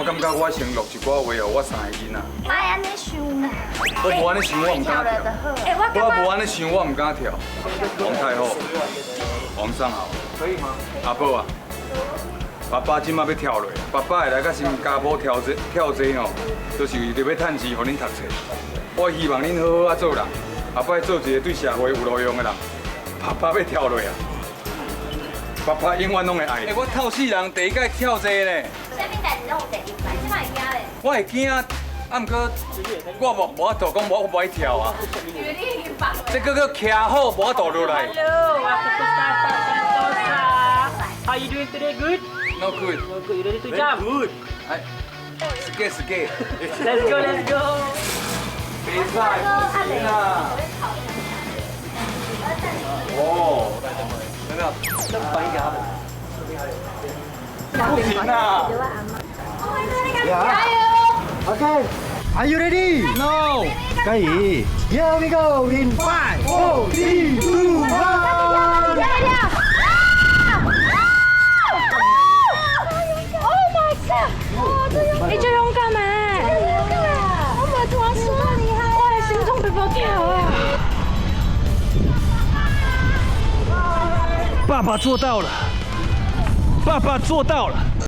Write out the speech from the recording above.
我感觉我先录一寡话哦，我3个囡仔。莫安尼想啦。我无安尼想，我唔敢跳。我无安尼想，我唔敢跳。王太后，王上好。可以吗？阿宝啊，爸爸今麦要跳落，爸爸会来甲新加坡跳这哦，就是为着要趁钱，互恁读册。我希望恁好好啊做人，后摆做一个对社会有路用的人。爸爸要跳落啊！爸爸永远拢会爱。我透死人第一届跳这个呢。啥物代志拢有第一摆，即摆会惊咧。我会惊，啊，毋过我无法度讲我不爱跳啊。这个徛好，无法度落来。Hello, aku Mustafa Santosa. How you doing today? Good? No good. No good. You ready to jump? Good. Scared. Let's go, let's go. 比赛不行啊！哦，有没有？翻译给他们。不行啊！加油！ Okay, are you ready? No. 可以。Here we go in 5, 4, 3, 2, 1. Oh my god！你最勇敢哎！我们突然说厉害，我的心脏被爆跳啊！爸爸做到了，爸爸做到了。